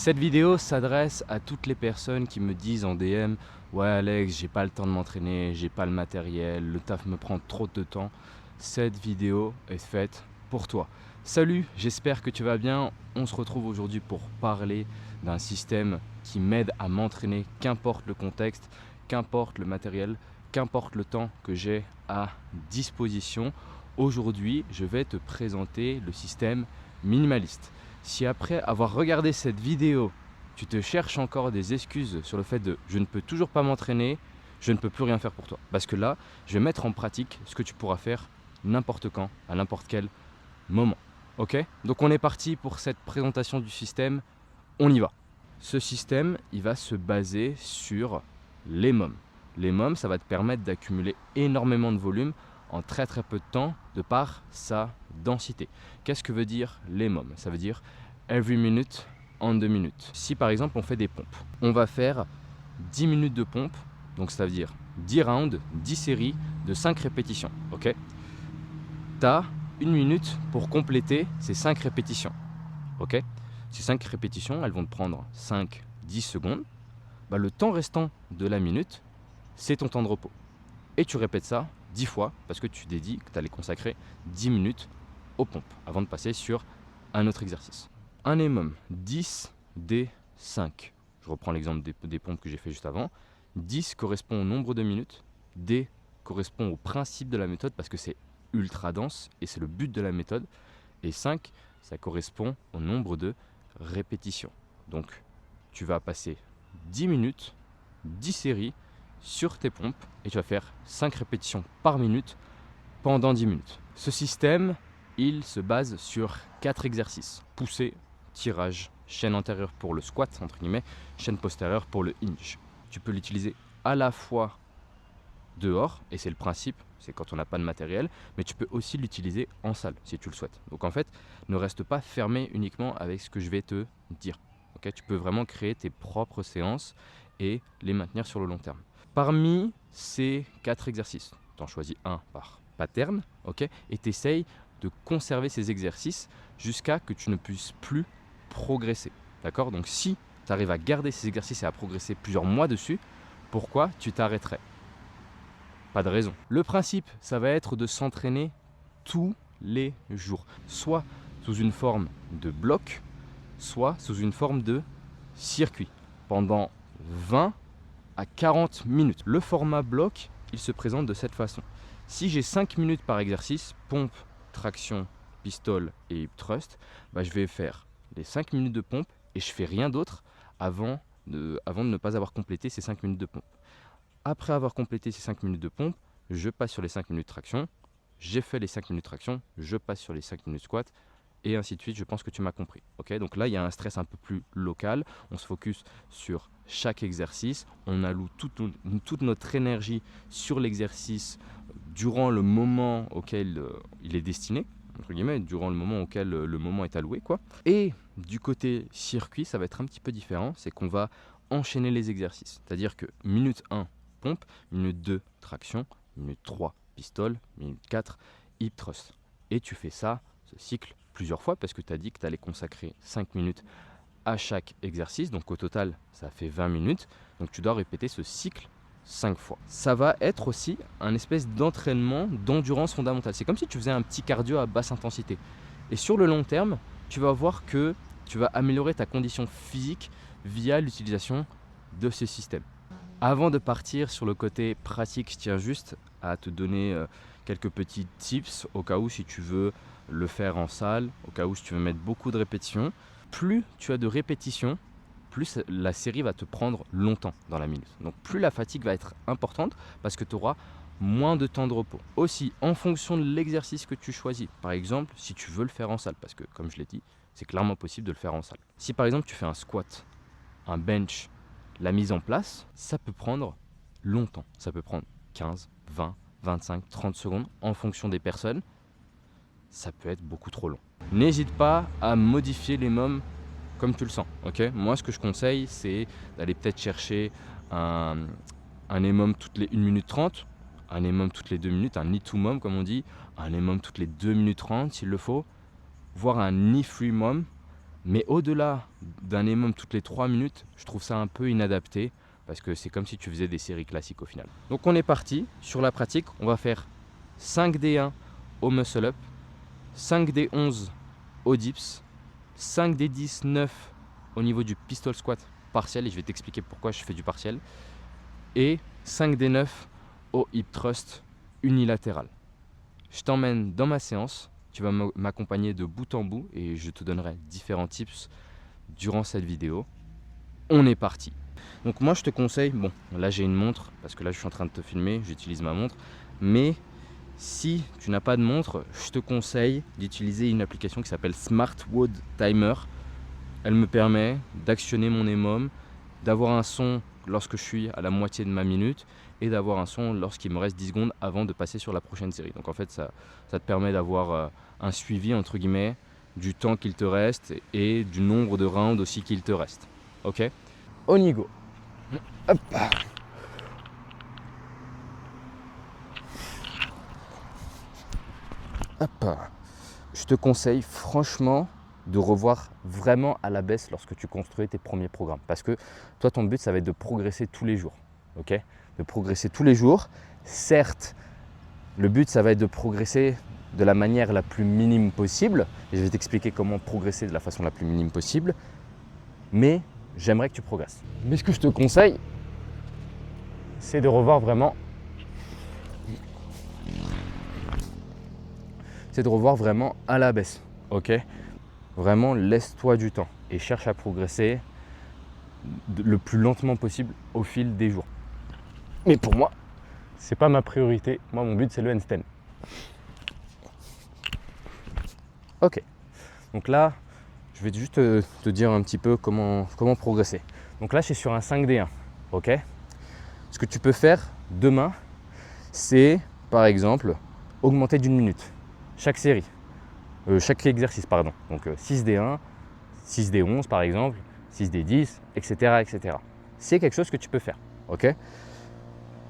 Cette vidéo s'adresse à toutes les personnes qui me disent en DM: ouais Alex, j'ai pas le temps de m'entraîner, j'ai pas le matériel, le taf me prend trop de temps. Cette vidéo est faite pour toi. Salut, j'espère que tu vas bien. On se retrouve aujourd'hui pour parler d'un système qui m'aide à m'entraîner, qu'importe le contexte, qu'importe le matériel, qu'importe le temps que j'ai à disposition. Aujourd'hui, je vais te présenter le système minimaliste. Si après avoir regardé cette vidéo, tu te cherches encore des excuses sur le fait de « je ne peux toujours pas m'entraîner », je ne peux plus rien faire pour toi. Parce que là, je vais mettre en pratique ce que tu pourras faire n'importe quand, à n'importe quel moment. Ok? Donc on est parti pour cette présentation du système, on y va. Ce système, il va se baser sur les mômes. Les mômes, ça va te permettre d'accumuler énormément de volume en très peu de temps de par sa densité. Qu'est-ce que veut dire les mômes? Ça veut dire every minute en 2 minutes. Si par exemple on fait des pompes, on va faire 10 minutes de pompe, donc ça veut dire 10 rounds, 10 séries de 5 répétitions. Ok? Tu as 1 minute pour compléter ces 5 répétitions. Ok? Ces 5 répétitions, elles vont te prendre 5-10 secondes. Bah, le temps restant de la minute, c'est ton temps de repos. Et tu répètes ça 10 fois parce que tu dédies que tu allais consacrer 10 minutes aux pompes avant de passer sur un autre exercice. Un minimum 10 des 5. Je reprends l'exemple des pompes que j'ai fait juste avant. 10 correspond au nombre de minutes, D correspond au principe de la méthode parce que c'est ultra dense et c'est le but de la méthode. Et 5, ça correspond au nombre de répétitions. Donc tu vas passer 10 minutes, 10 séries sur tes pompes et tu vas faire 5 répétitions par minute pendant 10 minutes. Ce système, il se base sur 4 exercices. Poussée, tirage, chaîne antérieure pour le squat, entre guillemets, chaîne postérieure pour le hinge. Tu peux l'utiliser à la fois dehors, et c'est le principe, c'est quand on n'a pas de matériel, mais tu peux aussi l'utiliser en salle si tu le souhaites. Donc en fait, ne reste pas fermé uniquement avec ce que je vais te dire. Okay, tu peux vraiment créer tes propres séances et les maintenir sur le long terme. Parmi ces 4 exercices, tu en choisis un par pattern, okay, et tu essayes de conserver ces exercices jusqu'à que tu ne puisses plus progresser. D'accord? Donc si tu arrives à garder ces exercices et à progresser plusieurs mois dessus, pourquoi tu t'arrêterais? Pas de raison. Le principe, ça va être de s'entraîner tous les jours, soit sous une forme de bloc, soit sous une forme de circuit, pendant 20 à 40 minutes. Le format bloc, il se présente de cette façon. Si j'ai 5 minutes par exercice, pompe, traction, pistol et hip thrust, bah je vais faire les 5 minutes de pompe et je fais rien d'autre avant de ne pas avoir complété ces 5 minutes de pompe. Après avoir complété ces 5 minutes de pompe, je passe sur les 5 minutes de traction. J'ai fait les 5 minutes de traction, je passe sur les 5 minutes squat et ainsi de suite. Je pense que tu m'as compris. Okay, donc là, il y a un stress un peu plus local. On se focus sur chaque exercice. On alloue toute notre énergie sur l'exercice durant le moment auquel il est destiné, entre guillemets, durant le moment auquel le moment est alloué, quoi. Et du côté circuit, ça va être un petit peu différent. C'est qu'on va enchaîner les exercices. C'est-à-dire que minute 1, pompe, minute 2, traction, minute 3, pistol, minute 4, hip thrust. Et tu fais ça, ce cycle, plusieurs fois parce que tu as dit que tu allais consacrer 5 minutes à chaque exercice. Donc au total, ça fait 20 minutes. Donc tu dois répéter ce cycle 5 fois. Ça va être aussi un espèce d'entraînement d'endurance fondamentale. C'est comme si tu faisais un petit cardio à basse intensité. Et sur le long terme, tu vas voir que tu vas améliorer ta condition physique via l'utilisation de ce système. Avant de partir sur le côté pratique, je tiens juste à te donner quelques petits tips au cas où si tu veux le faire en salle, au cas où si tu veux mettre beaucoup de répétitions. Plus tu as de répétitions, plus la série va te prendre longtemps dans la minute. Donc plus la fatigue va être importante parce que tu auras moins de temps de repos. Aussi, en fonction de l'exercice que tu choisis, par exemple, si tu veux le faire en salle, parce que comme je l'ai dit, c'est clairement possible de le faire en salle. Si par exemple tu fais un squat, un bench, la mise en place, ça peut prendre longtemps. Ça peut prendre 15, 20, 25, 30 secondes en fonction des personnes. Ça peut être beaucoup trop long. N'hésite pas à modifier les mômes comme tu le sens. Okay, moi, ce que je conseille, c'est d'aller peut-être chercher un EMOM toutes les 1 minute 30, un EMOM toutes les 2 minutes, un knee to mom comme on dit, un EMOM toutes les 2 minutes 30 s'il le faut, voire un knee free mom Mais au-delà d'un émum toutes les 3 minutes, je trouve ça un peu inadapté parce que c'est comme si tu faisais des séries classiques au final. Donc on est parti sur la pratique, on va faire 5D1 au muscle up, 5D11 au dips, 5D10 9 au niveau du pistol squat partiel et je vais t'expliquer pourquoi je fais du partiel, et 5D9 au hip thrust unilatéral. Je t'emmène dans ma séance, tu vas m'accompagner de bout en bout et je te donnerai différents tips durant cette vidéo. On est parti. Donc moi je te conseille, bon là j'ai une montre parce que là je suis en train de te filmer, j'utilise ma montre, mais si tu n'as pas de montre, je te conseille d'utiliser une application qui s'appelle Smart WOD Timer. Elle me permet d'actionner mon EMOM, d'avoir un son lorsque je suis à la moitié de ma minute et d'avoir un son lorsqu'il me reste 10 secondes avant de passer sur la prochaine série. Donc en fait ça te permet d'avoir un suivi entre guillemets du temps qu'il te reste et du nombre de rounds aussi qu'il te reste. Ok, on y go. Hop. Hop. Je te conseille franchement de revoir vraiment à la baisse lorsque tu construis tes premiers programmes. Parce que toi, ton but, ça va être de progresser tous les jours. Ok, de progresser tous les jours. Certes, le but, ça va être de progresser de la manière la plus minime possible. Et je vais t'expliquer comment progresser de la façon la plus minime possible. Mais j'aimerais que tu progresses. Mais ce que je te conseille, c'est de revoir vraiment. C'est de revoir vraiment à la baisse. Ok, vraiment laisse-toi du temps et cherche à progresser le plus lentement possible au fil des jours. Mais pour moi, c'est pas ma priorité. Moi, mon but, c'est le handstand. Ok, donc là, je vais juste te dire un petit peu comment progresser. Donc là, je suis sur un 5D1. Ok, ce que tu peux faire demain, c'est par exemple augmenter d'une minute chaque série. Chaque exercice, pardon. Donc 6D1, 6D11 par exemple, 6D10, etc. etc. C'est quelque chose que tu peux faire, ok?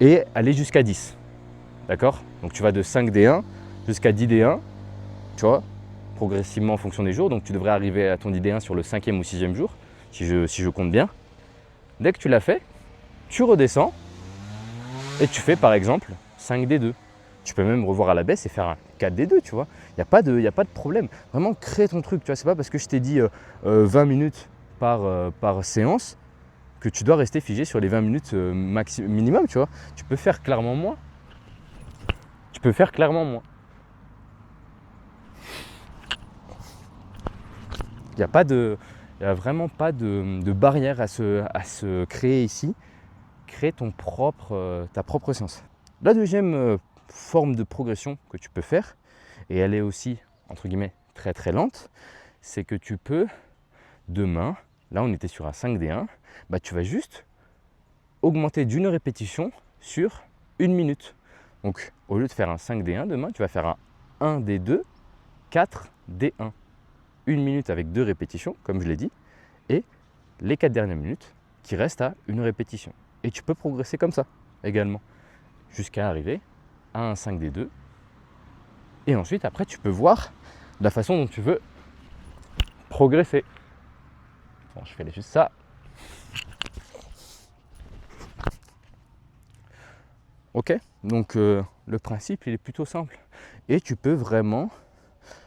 Et aller jusqu'à 10, d'accord? Donc tu vas de 5D1 jusqu'à 10D1, tu vois, progressivement en fonction des jours. Donc tu devrais arriver à ton 10D1 sur le 5e ou 6e jour, si je compte bien. Dès que tu l'as fait, tu redescends et tu fais par exemple 5D2. Tu peux même revoir à la baisse et faire un 4D2, tu vois. Il n'y a pas de problème. Vraiment, crée ton truc, tu vois. C'est pas parce que je t'ai dit 20 minutes par séance que tu dois rester figé sur les 20 minutes minimum, tu vois. Tu peux faire clairement moins. Tu peux faire clairement moins. Il n'y a vraiment pas de barrière à se créer ici. Crée ta propre séance. La deuxième forme de progression que tu peux faire, et elle est aussi entre guillemets très très lente, c'est que tu peux demain, là on était sur un 5D1, bah tu vas juste augmenter d'une répétition sur une minute. Donc au lieu de faire un 5D1 demain, tu vas faire un 1D2, 4D1. Une minute avec 2 répétitions, comme je l'ai dit, et les 4 dernières minutes qui restent à une répétition. Et tu peux progresser comme ça également, jusqu'à arriver à un 5D2. Et ensuite, après, tu peux voir la façon dont tu veux progresser. Bon, je fais juste ça. Ok, donc le principe, il est plutôt simple. Et tu peux vraiment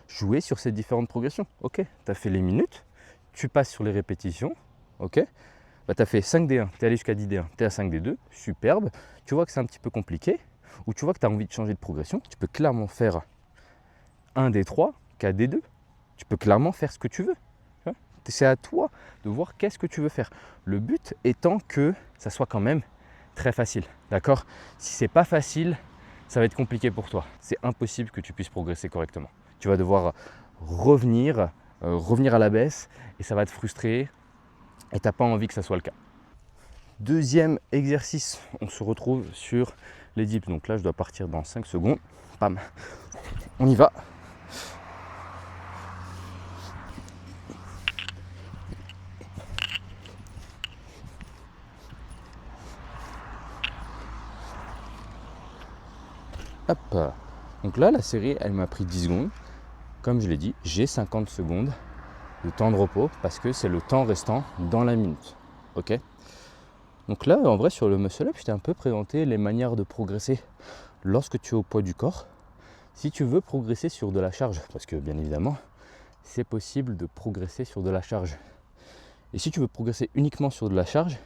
jouer sur ces différentes progressions. Ok, tu as fait les minutes, tu passes sur les répétitions. Ok, bah, tu as fait 5D1, tu es allé jusqu'à 10D1, tu es à 5D2, superbe. Tu vois que c'est un petit peu compliqué, ou tu vois que tu as envie de changer de progression, tu peux clairement faire 1D3, 4D2. Tu peux clairement faire ce que tu veux. C'est à toi de voir qu'est-ce que tu veux faire. Le but étant que ça soit quand même très facile, d'accord? Si c'est pas facile, ça va être compliqué pour toi. C'est impossible que tu puisses progresser correctement. Tu vas devoir revenir à la baisse et ça va te frustrer et tu n'as pas envie que ça soit le cas. Deuxième exercice, on se retrouve sur les dips. Donc là, je dois partir dans 5 secondes. Bam, on y va. Hop. Donc là, la série, elle m'a pris 10 secondes. Comme je l'ai dit, j'ai 50 secondes de temps de repos parce que c'est le temps restant dans la minute. Ok ? Donc là, en vrai, sur le muscle up, je t'ai un peu présenté les manières de progresser lorsque tu es au poids du corps. Si tu veux progresser sur de la charge, parce que bien évidemment, c'est possible de progresser sur de la charge. Et si tu veux progresser uniquement sur de la charge,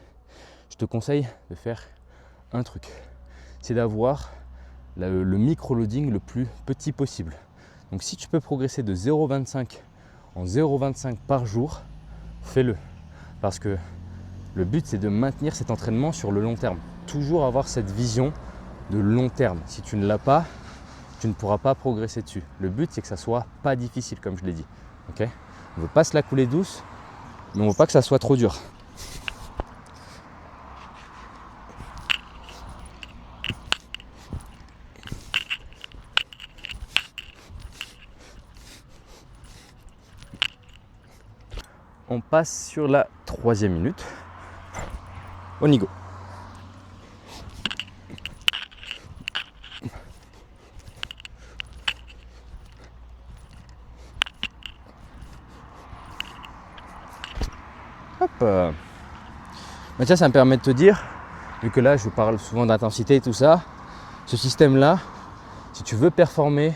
je te conseille de faire un truc. C'est d'avoir le micro-loading le plus petit possible. Donc si tu peux progresser de 0,25 en 0,25 par jour, fais-le. Parce que le but, c'est de maintenir cet entraînement sur le long terme. Toujours avoir cette vision de long terme. Si tu ne l'as pas, tu ne pourras pas progresser dessus. Le but, c'est que ça soit pas difficile, comme je l'ai dit. Okay ? On ne veut pas se la couler douce, mais on ne veut pas que ça soit trop dur. On passe sur la 3e minute. On y go. Hop. Mais ça me permet de te dire, vu que là je parle souvent d'intensité et tout ça, ce système-là, si tu veux performer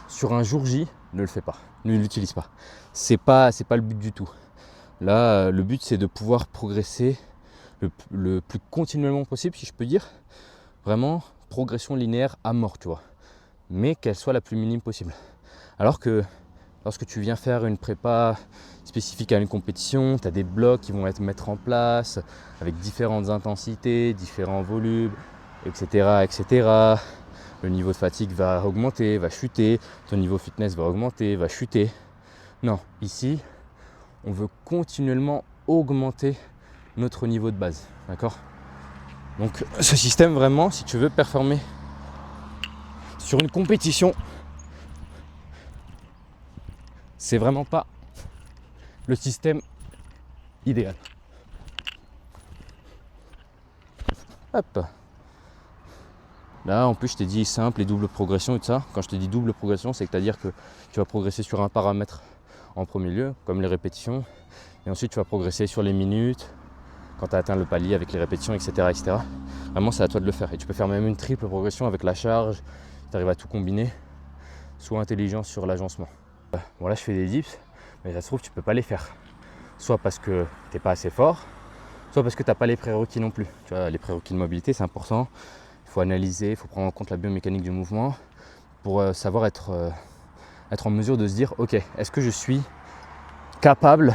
sur un jour J, ne le fais pas, ne l'utilise pas. C'est pas le but du tout. Là, le but c'est de pouvoir progresser le plus continuellement possible, si je peux dire. Vraiment, progression linéaire à mort, tu vois. Mais qu'elle soit la plus minime possible. Alors que lorsque tu viens faire une prépa spécifique à une compétition, tu as des blocs qui vont être mettre en place avec différentes intensités, différents volumes, etc., etc. Le niveau de fatigue va augmenter, va chuter, ton niveau fitness va augmenter, va chuter. Non, ici, on veut continuellement augmenter notre niveau de base, d'accord ? Donc ce système, vraiment, si tu veux performer sur une compétition, c'est vraiment pas le système idéal. Hop. Là, en plus, je t'ai dit simple et double progression et tout ça. Quand je te dis double progression, c'est-à-dire que tu vas progresser sur un paramètre en premier lieu, comme les répétitions. Et ensuite, tu vas progresser sur les minutes, quand tu as atteint le palier avec les répétitions, etc., etc. Vraiment, c'est à toi de le faire. Et tu peux faire même une triple progression avec la charge. Tu arrives à tout combiner. Sois intelligent sur l'agencement. Bon, là, je fais des dips, mais ça se trouve, tu ne peux pas les faire. Soit parce que tu n'es pas assez fort, soit parce que tu n'as pas les prérequis non plus. Tu vois, les prérequis de mobilité, c'est important. Il faut analyser, il faut prendre en compte la biomécanique du mouvement pour savoir être en mesure de se dire, ok, est-ce que je suis capable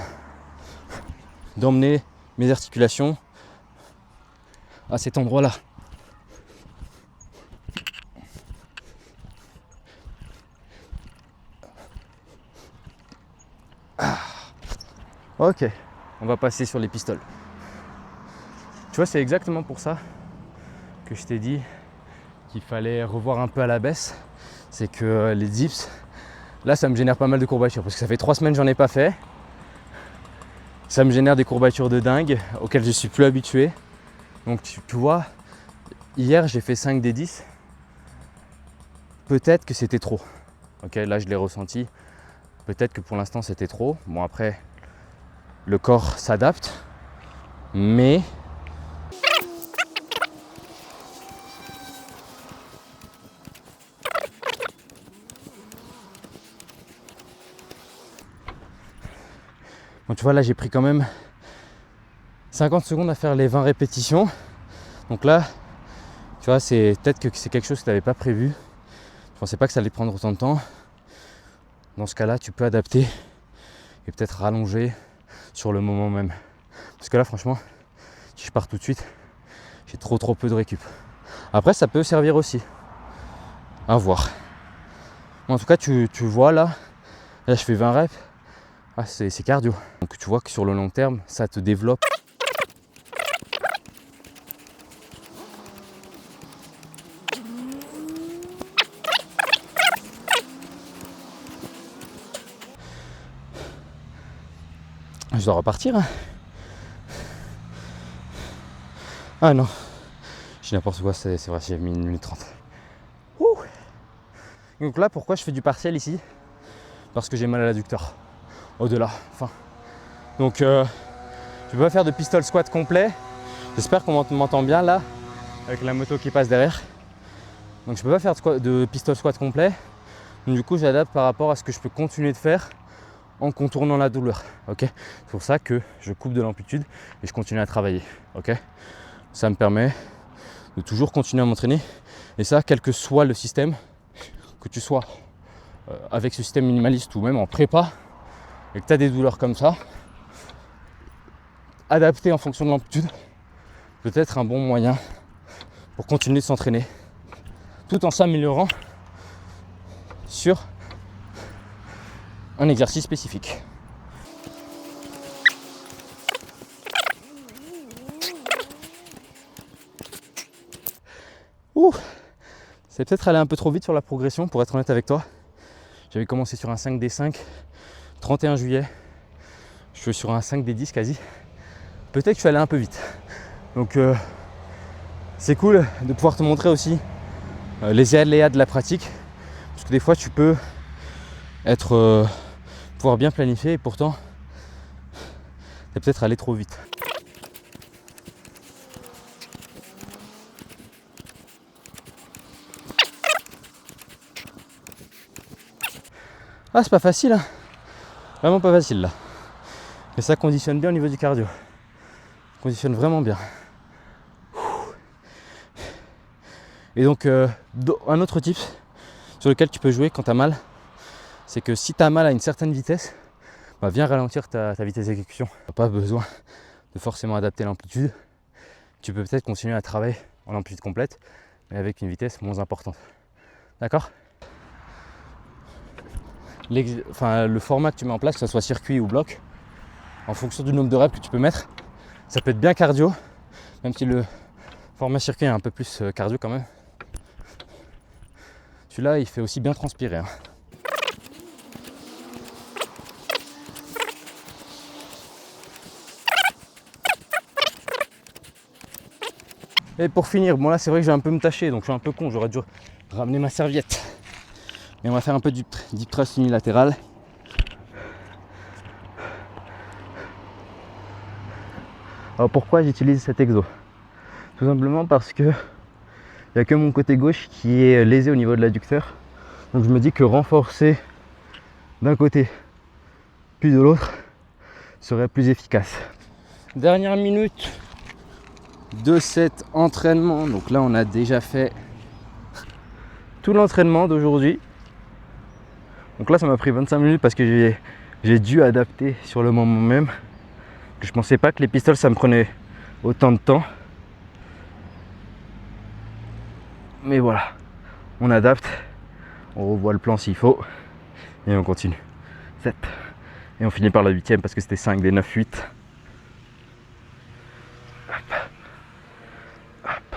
d'emmener mes articulations à cet endroit-là. Ok, on va passer sur les pistoles. Tu vois, c'est exactement pour ça que je t'ai dit qu'il fallait revoir un peu à la baisse. C'est que les dips, là ça me génère pas mal de courbatures parce que ça fait 3 semaines que j'en ai pas fait. Ça me génère des courbatures de dingue auxquelles je suis plus habitué. Donc tu vois, hier j'ai fait 5 des 10. Peut-être que c'était trop. Ok, là je l'ai ressenti. Peut-être que pour l'instant c'était trop. Bon, après, le corps s'adapte. Mais bon, tu vois, là j'ai pris quand même 50 secondes à faire les 20 répétitions. Donc là, tu vois, c'est peut-être que c'est quelque chose que tu n'avais pas prévu. Je pensais pas que ça allait prendre autant de temps. Dans ce cas-là, tu peux adapter et peut-être rallonger sur le moment même. Parce que là, franchement, si je pars tout de suite, j'ai trop peu de récup. Après, ça peut servir aussi. À voir. En tout cas, tu vois là je fais 20 reps. Ah, c'est cardio. Donc tu vois que sur le long terme, ça te développe. Je dois repartir. Hein. Ah non, j'ai n'importe quoi, c'est vrai, j'ai mis 1 minute 30. Donc là, pourquoi je fais du partiel ici ? Parce que j'ai mal à l'adducteur. au-delà. Enfin, donc je ne peux pas faire de pistol squat complet. J'espère qu'on m'entend bien là, avec la moto qui passe derrière. Donc je ne peux pas faire de pistol squat complet. Donc, du coup, j'adapte par rapport à ce que je peux continuer de faire en contournant la douleur. Okay, c'est pour ça que je coupe de l'amplitude et je continue à travailler. Okay, ça me permet de toujours continuer à m'entraîner. Et ça, quel que soit le système, que tu sois avec ce système minimaliste ou même en prépa, et que tu as des douleurs comme ça, adapter en fonction de l'amplitude peut être un bon moyen pour continuer de s'entraîner tout en s'améliorant sur un exercice spécifique. Ouh, c'est peut-être allé un peu trop vite sur la progression pour être honnête avec toi. J'avais commencé sur un 5D5, 31 juillet. Je suis sur un 5D10 quasi. Peut-être que je suis allé un peu vite. Donc c'est cool de pouvoir te montrer aussi les aléas de la pratique. Parce que des fois tu peux pouvoir bien planifier et pourtant tu es peut-être allé trop vite. Ah, c'est pas facile, hein. Vraiment pas facile là. Mais ça conditionne bien au niveau du cardio. Conditionne vraiment bien. Et donc un autre tip sur lequel tu peux jouer quand tu as mal, c'est que si tu as mal à une certaine vitesse, viens ralentir ta vitesse d'exécution. Tu n'as pas besoin de forcément adapter l'amplitude. Tu peux peut-être continuer à travailler en amplitude complète, mais avec une vitesse moins importante. D'accord ? Le format que tu mets en place, que ce soit circuit ou bloc, en fonction du nombre de reps que tu peux mettre, ça peut être bien cardio, même si le format circuit est un peu plus cardio quand même. Celui-là, il fait aussi bien transpirer, hein. Et pour finir, bon là c'est vrai que j'ai un peu me tâcher, donc je suis un peu con, j'aurais dû ramener ma serviette. Et on va faire un peu du deep thrust unilatéral. Alors pourquoi j'utilise cet exo? Tout simplement parce que il n'y a que mon côté gauche qui est lésé au niveau de l'adducteur. Donc je me dis que renforcer d'un côté puis de l'autre serait plus efficace. Dernière minute de cet entraînement. Donc là on a déjà fait tout l'entraînement d'aujourd'hui. Donc là ça m'a pris 25 minutes parce que j'ai dû adapter sur le moment même. Je pensais pas que les pistoles ça me prenait autant de temps. Mais voilà, on adapte, on revoit le plan s'il faut et on continue. 7. Et on finit par la 8e parce que c'était 5 des 9, 8. Hop. Hop.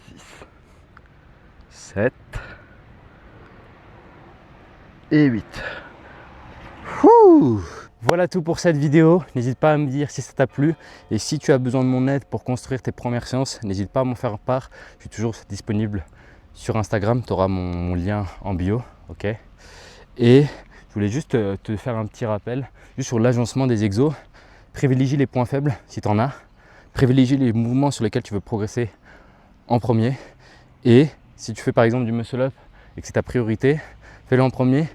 6, 7 et 8. Ouh. Voilà tout pour cette vidéo. N'hésite pas à me dire si ça t'a plu. Et si tu as besoin de mon aide pour construire tes premières séances, n'hésite pas à m'en faire part. Je suis toujours disponible sur Instagram. Tu auras mon lien en bio. Ok. Et je voulais juste te faire un petit rappel juste sur l'agencement des exos. Privilégie les points faibles si tu en as. Privilégie les mouvements sur lesquels tu veux progresser en premier. Et si tu fais par exemple du muscle-up et que c'est ta priorité, fais-le en premier.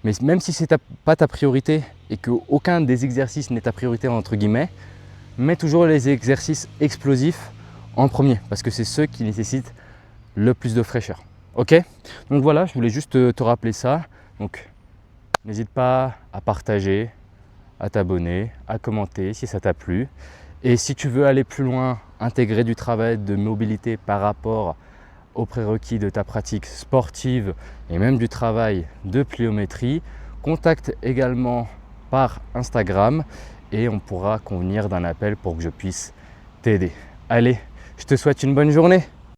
Mais même si ce n'est pas ta priorité et qu'aucun des exercices n'est ta priorité entre guillemets, mets toujours les exercices explosifs en premier parce que c'est ceux qui nécessitent le plus de fraîcheur. Ok? Donc voilà, je voulais juste te rappeler ça. Donc n'hésite pas à partager, à t'abonner, à commenter si ça t'a plu. Et si tu veux aller plus loin, intégrer du travail de mobilité par rapport aux prérequis de ta pratique sportive et même du travail de pliométrie, contacte également par Instagram et on pourra convenir d'un appel pour que je puisse t'aider. Allez, je te souhaite une bonne journée.